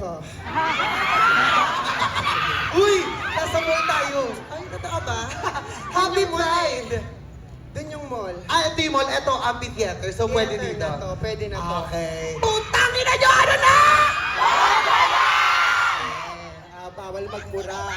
dito. Uy! Nasa mall tayo. Ay, totoo ba? Happy Pride! Dun yung mall. Ah, ito yung mall. Ito, amphitheater. So, pwede Theater dito. na to, pwede na to. Okay. Putang ina nyo, ano na? Bawal magmura.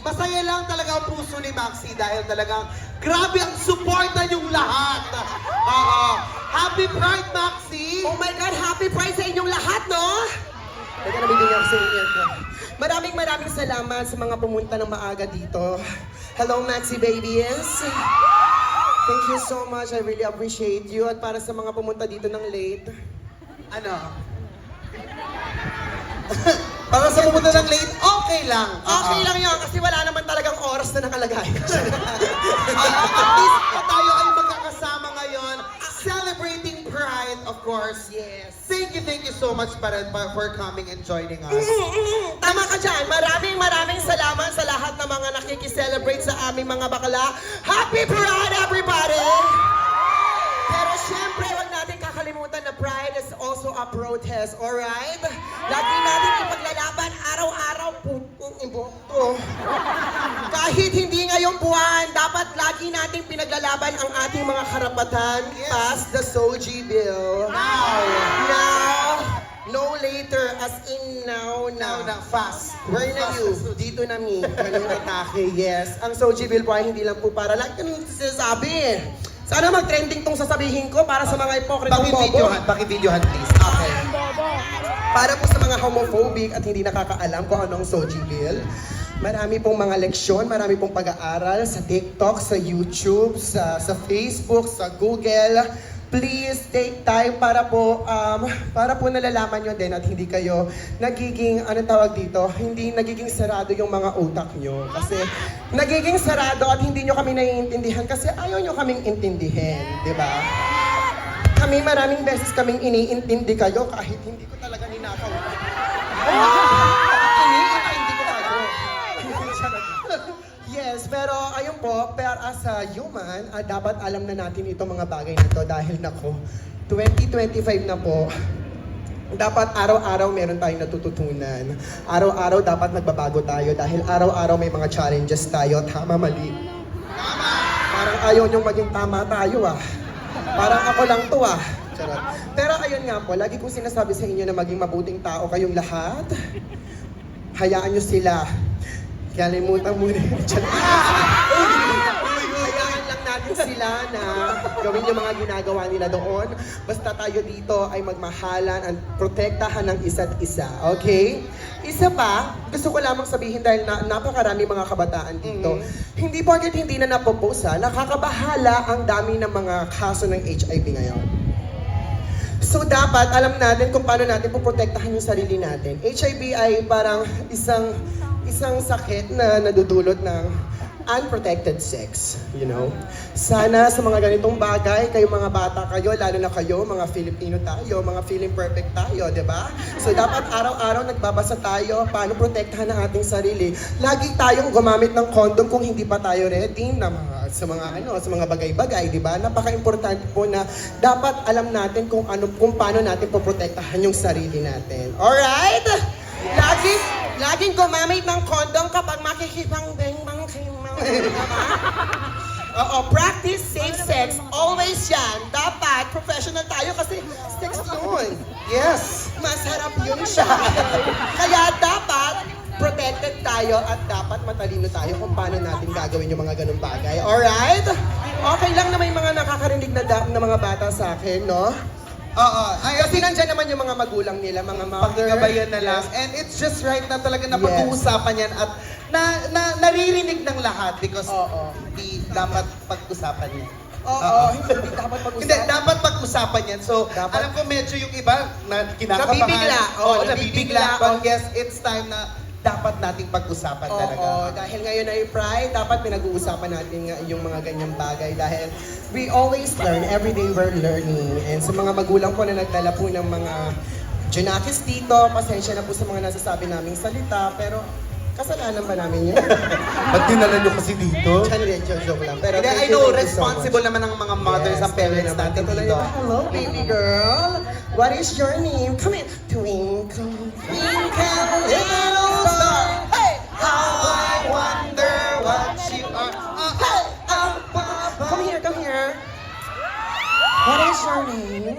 Masaya lang talaga ang puso ni Maxi dahil talagang grabe ang suporta niyong lahat. Happy Pride, Maxi! Oh my God, happy Pride sa inyong lahat, no? Teka, nabibigyan ako sa inyo. Maraming salamat sa mga pumunta ng maaga dito. Hello, Maxi babies. Thank you so much. I really appreciate you. At para sa mga pumunta dito ng late, Ano? Para sa pumunta ng late, okay lang. okay lang yun kasi wala naman talagang oras na nakalagay. At least tayo ay magkakasama ngayon, celebrating Pride, of course. Yes. Thank you so much for coming and joining us. Tama ka dyan. Maraming salamat sa lahat ng mga nakikiselebrate sa aming mga bakla. Happy Pride, everybody! Pero syempre, huwag natin kakalimutan na Pride is also a protest, alright? Lagi natin ipaglalaban araw-araw, putong iboto. Kahit hindi ngayong buwan, dapat lagi nating pinaglalaban ang ating mga karapatan. Pass the Soji Bill. Now, no later, as in now na. Fast. Where na you? Dito na mi. Ganun atake, yes. Ang Soji Bill po ay hindi lang po para lang ganun sinasabi. Sana mag-trending tong sasabihin ko para sa mga ipokritong bobo. Pakibidyohan, please. Okay. Para po sa mga homophobic at hindi nakakaalam kung ano ang Soji Bill, marami pong mga leksyon, marami pong pag-aaral sa TikTok, sa YouTube, sa Facebook, sa Google. Please take time para po nalalaman nyo din at hindi kayo nagiging, ano tawag dito, hindi nagiging sarado yung mga utak nyo. Kasi nagiging sarado at hindi nyo kami naiintindihan kasi ayaw nyo kaming intindihin, di ba? Kami maraming beses kaming iniintindi kayo kahit hindi ko talaga ninakaw. Iniintindi ko kayo. Yes, pero ayun po, pero as a human, dapat alam na natin itong mga bagay na to dahil nako, 2025 na po, dapat araw-araw meron tayong natututunan. Araw-araw dapat nagbabago tayo dahil araw-araw may mga challenges tayo, tama, mali. Tama! Parang ayaw niyong maging tama tayo Parang ako lang to Charot. Pero ayun nga po, lagi kong sinasabi sa inyo na maging mabuting tao kayong lahat. Hayaan niyo sila. Kalimutan mo rin. Hayaan lang natin sila na gawin yung mga ginagawa nila doon. Basta tayo dito ay magmahalan at protektahan ng isa't isa. Okay? Isa pa, gusto ko lamang sabihin dahil napakarami mga kabataan dito. Hindi porket hindi na napoposa, nakakabahala ang dami ng mga kaso ng HIV ngayon. So dapat alam natin kung paano natin poprotektahan yung sarili natin. HIV ay parang isang sakit na nadudulot ng unprotected sex, you know? Sana sa mga ganitong bagay, kayo mga bata kayo, lalo na kayo, mga Filipino tayo, mga feeling perfect tayo, di ba? So dapat araw-araw nagbabasa tayo paano protektahan ang ating sarili. Lagi tayong gumamit ng condom kung hindi pa tayo ready na sa mga bagay-bagay, di ba? Napaka-importante po na dapat alam natin kung paano natin poprotektahan yung sarili natin. Alright? Laging gumamit ng condom kapag makikipang-bang-bang kayo mga practice safe sex. Always yan. Dapat professional tayo kasi sex yun. Yes! Masarap yun siya. Kaya dapat protected tayo at dapat matalino tayo kung paano natin gagawin yung mga ganung bagay. Alright? Okay lang na may mga nakakarinig na mga bata sa akin, no? Kasi nandyan naman yung mga magulang nila, mga mother. Paggabayan na lang. And it's just right na talaga na pag-uusapan yan at naririnig ng lahat because hindi dapat pag-usapan yan. Hindi dapat pag-usapan. Hindi, dapat pag-usapan yan. So, alam ko medyo yung iba na kinakabahan. Nabibigla. Nabibigla. But yes, it's time na dapat nating pag-usapan talaga. Dahil ngayon ay Pride, dapat pinag-uusapan natin yung mga ganyang bagay dahil we always learn, every day we're learning. And sa mga magulang po na nagdala po ng mga Junakis dito, pasensya na po sa mga nasasabi naming salita, pero Kasalanan ba namin yun? Ba't dinala nyo kasi dito? Chanel, joke lang. Pero Hindi, I thank you, know, thank you so responsible much. naman ang mga mothers and parents natin Totally dito. naman. Hello, baby girl. What is your name? Come in. Twinkle, twinkle, little star. Hey! How I wonder what you are. Hey! Come here, come here. What is your name?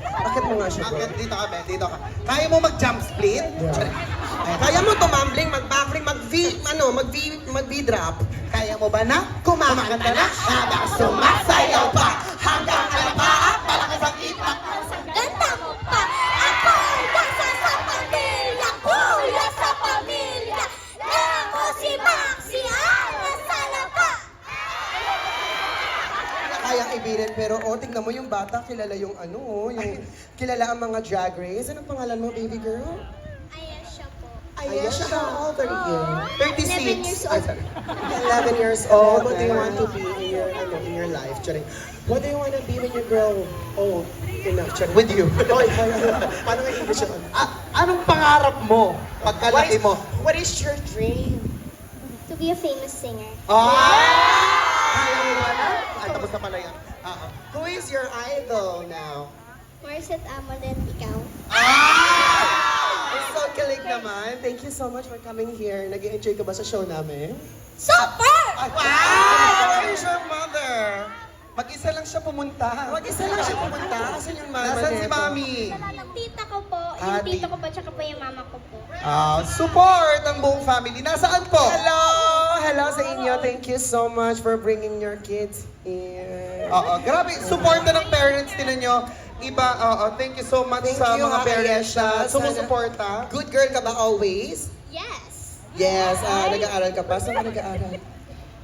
Bakit mo nga siya, bro? Akit, dito ka, Ben, dito ka. Kaya mo mag-jump split? Kaya mo tumambling, mag-backfling, mag-V-drop. Kaya mo ba na? Kumakanta na habang sumasayaw pa. Hanggang alapaat, Malakas ang impact. Ganda mo pa! Ako'y nasa sa pamilya! Kuya sa pamilya! Ako si Maxi ang nasa lapa! kayang ibirin, pero tignan mo yung bata, kilala yung kilala ang mga drag race. Anong pangalan mo, baby girl? Ayesha po. Ayesha, how old are you? 11 years old. 11 years old. What do you want to be in your life? Charing. What do you want to be when you grow old enough? Charing. With you. Oy, paano nga English yun? Anong pangarap mo pagkalaki mo? What is your dream? To be a famous singer. Kaya mo ba na? Ay, tapos na pala yan. Who is your idol now? Marset Amolet, ikaw. It's so kilig naman. Thank you so much for coming here. Nag-enjoy ka ba sa show namin? Super! Wow! Where is your mother? Mag-isa lang siya pumunta. Mag-isa lang siya pumunta. Asan yung mama Nasaan si nito? Mami? Yung tita ko po, Ah, yung tito ko po, tsaka po yung mama ko po. Support ang buong family. Nasaan po? Hello! Hello sa inyo. Thank you so much for bringing your kids here. Grabe, support na ng parents din nyo. Iba, thank you so much Thank sa you, mga ha, parents Ayesha. na sumusuporta. Good girl ka ba always? Yes. Yes. Nag-aaral ka pa? Saan ka nag-aaral?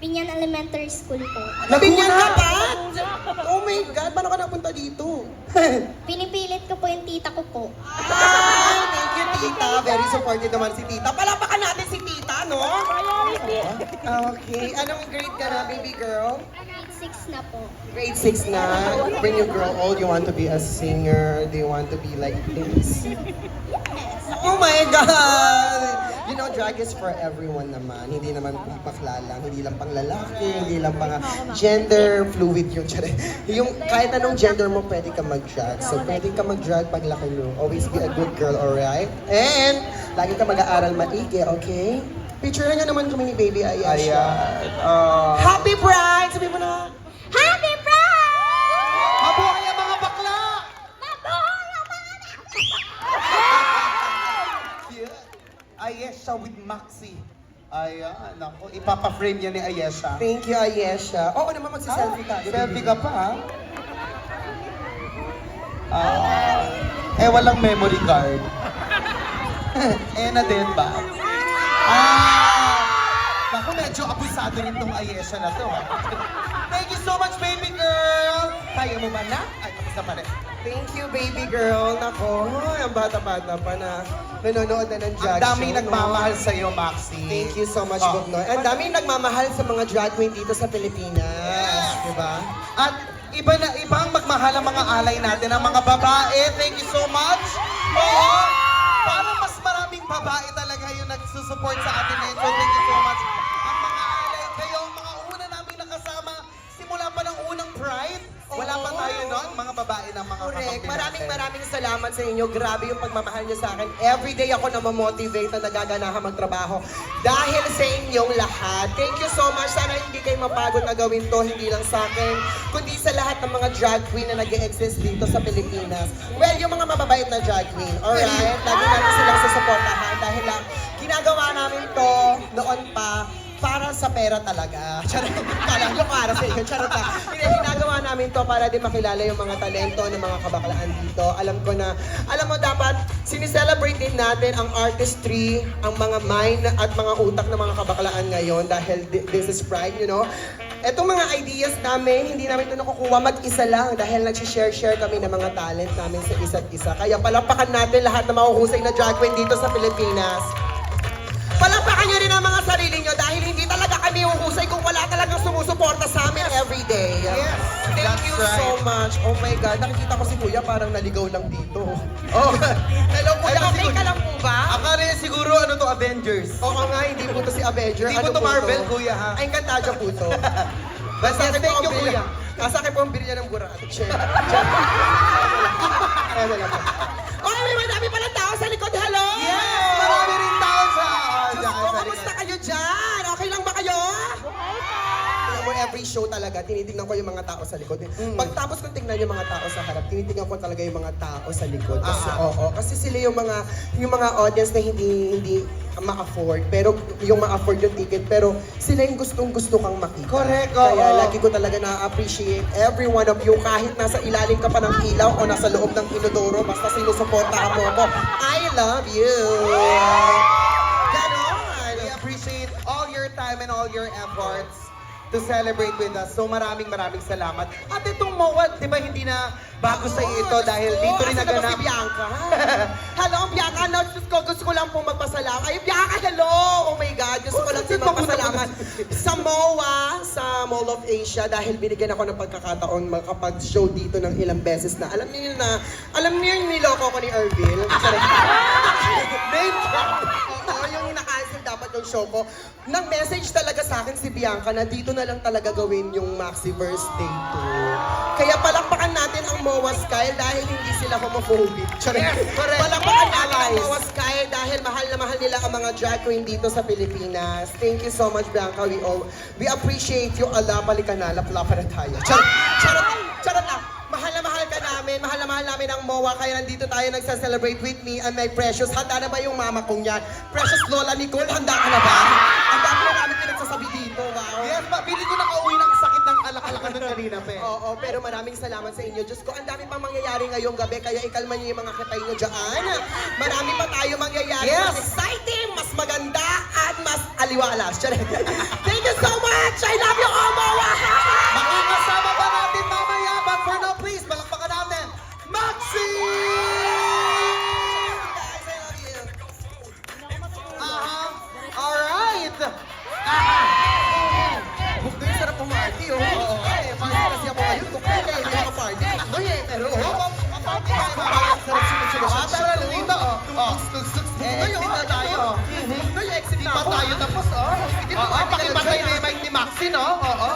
Binyan Elementary School po. Nabinyan ka pa? Oh my God, paano ka napunta dito? Pinipilit ko po yung tita ko po. Thank you, tita. Very supportive naman si tita. Palapakan natin si tita, no? Okay. Anong grade ka na, baby girl? Grade 6 na po. Grade 6 na. When you grow old, you want to be a singer? Do you want to be like this? Oh my God! You know, drag is for everyone naman. Hindi naman bakla lang. Hindi lang pang lalaki, hindi lang pang gender fluid yung tsare. Yung kahit anong gender mo, pwede ka mag-drag. So, pwede ka mag-drag pag laki mo. Always be a good girl, alright? And, lagi ka mag-aaral maigi, okay? Picture na naman kami ni Baby Ayesha. Ayan. Happy Pride! Sabi mo na. Happy Pride! Mabuhay ang mga bakla! Mabuhay ang mga Ayesha with Maxi. Ayan, ako. Ipapa-frame yan ni Ayesha. Thank you, Ayesha. Oo naman, magsiselfie tayo. Selfie ka pa, ha? Walang memory card. Na din ba? Naku, medyo abusado rin tong Ayesha na to, ha? Thank you so much, baby girl! Kaya mo ba na? Ay, tapos na pala. Thank you, baby girl. Nako, ang bata-bata pa na nanonood na ng drag Ang daming show, nagmamahal sa'yo, Maxi. Thank you so much, Gugnoy. Ang daming nagmamahal sa mga drag queen dito sa Pilipinas. Diba? At ibang magmahal ang mga alay natin, ang mga babae. Thank you so much. Oo. Parang mas maraming babae talaga yung nagsusupport sa atin ngayon. So thank you so much. Ang mga alay, kayo ang mga una namin nakasama simula pa ng unang Pride. Wala pa tayo noon, mga babae ng mga Correct. kapamilya. Maraming salamat sa inyo. Grabe yung pagmamahal niyo sa akin. Everyday ako na-motivate na nagaganahan magtrabaho dahil sa inyong lahat. Thank you so much. Sana hindi kayo mapagod na gawin to, hindi lang sa akin, kundi sa lahat ng mga drag queen na nag-exist dito sa Pilipinas. Well, yung mga mababait na drag queen, alright? Lagi natin silang susuportahan dahil lang ginagawa namin to noon pa para sa pera talaga. Charot. Kala nyo para sa inyo. Charot na. Ginagawa namin to para din makilala yung mga talento ng mga kabaklaan dito. Alam mo dapat sinicelebrate din natin ang artistry, ang mga mind at mga utak ng mga kabaklaan ngayon dahil this is Pride, you know. Etong mga ideas namin, hindi namin ito nakukuha mag-isa lang dahil nag-share kami ng mga talent namin sa isa't isa. Kaya palapakan natin lahat na mahuhusay na drag queen dito sa Pilipinas. Palapakan nyo rin ang mga sarili nyo dahil hindi talaga kami uhusay kung wala talagang sumusuporta sa amin everyday. Yes, Thank that's you right. so much. Oh my God, nakikita ko si Kuya parang naligaw lang dito. Oh, hello Kuya, Eto si okay Kuya. ka lang po ba? Akala niya siguro ano to, Avengers. Avengers. Oo nga, hindi po to si Avenger. Hindi po to Marvel, kuya, ha? Ay, Encantadia po to. Basta thank you, kuya. Sa akin po ang birya ng burat. Share. Ano lang po. Okay, may madami palang tao sa likod. Hello! Yes! Marami rin tao sa... Diyos ko, kamusta kayo dyan? Okay lang ba kayo? Alam mo, every show talaga, tinitingnan ko yung mga tao sa likod. Pagtapos kong tingnan yung mga tao sa harap, tinitingnan ko talaga yung mga tao sa likod. Kasi, kasi sila yung mga audience na hindi ma-afford. Pero yung ma-afford yung ticket, pero sila yung gustong-gusto kang makita. Correct, Kaya oo. lagi ko talaga na-appreciate every one of you, kahit nasa ilalim ka pa ng ilaw o nasa loob ng inodoro, basta sinusuportahan mo ako. I love you! Ganon! We appreciate all your time and all your efforts to celebrate with us. So maraming salamat. At itong MOA, di ba hindi na bago sa iyo ito dahil dito rin Asan na ba naganap. si Bianca? Hello, Bianca. No, gusto ko lang pong magpasalamat. Ay, Bianca, hello! Oh my God, gusto ko lang din magpasalamat sa MOA, sa Mall of Asia, dahil binigyan ako ng pagkakataon makapag-show dito ng ilang beses na. Alam niyo yung niloko ko ni Ervil? Name drop! Oo, yung na-cancel dapat yung show ko. Nag-message talaga sa akin si Bianca na dito na lang talaga gawin yung Maxiverse Day 2. Kaya palakpakan natin ang MOA Style dahil hindi sila homophobic. Yes, correct. Palakpakan natin ang Allies. MOA Style dahil mahal na mahal nila ang mga drag queen dito sa Pilipinas. Thank you so much, Bianca. We appreciate you. Allah, balikan na. Laplapa na tayo. Charot lang. Mahal na mahal namin ang MOA, kaya nandito tayo nagsa-celebrate with me and my precious. Handa na ba yung mama kong yan? Precious Lola Nicole, handa ka na ba? Ang dami na namin pinagsasabi dito, wow. Yes, pili ko nakauwi ng sakit ng alak-alakan nun kanina, pe. Oo, pero maraming salamat sa inyo. Diyos ko, ang dami pang mangyayari ngayong gabi, kaya ikalma niyo yung mga kitay niyo dyan. Marami pa tayo mangyayari. Yes. Mas exciting, mas maganda, at mas aliwalas. Thank you so much! I love you all, MOA! Makakasama pa natin mamaya, but for now, please, palakpakan natin, Maxi! Guys, I love you. Alright! Bukdo yung sarap pumarty, oh. Oo. Eh, party kasi ako ngayon. Tukay kayo, hindi ako party. Takboy eh, pero sarap sunod-sunod. Pero dito, Exit na tayo. Exit Di na pa ako. tayo tapos, oh. Hindi pa tayo Pakipatay na yung mic ni Maxi, no? Oo.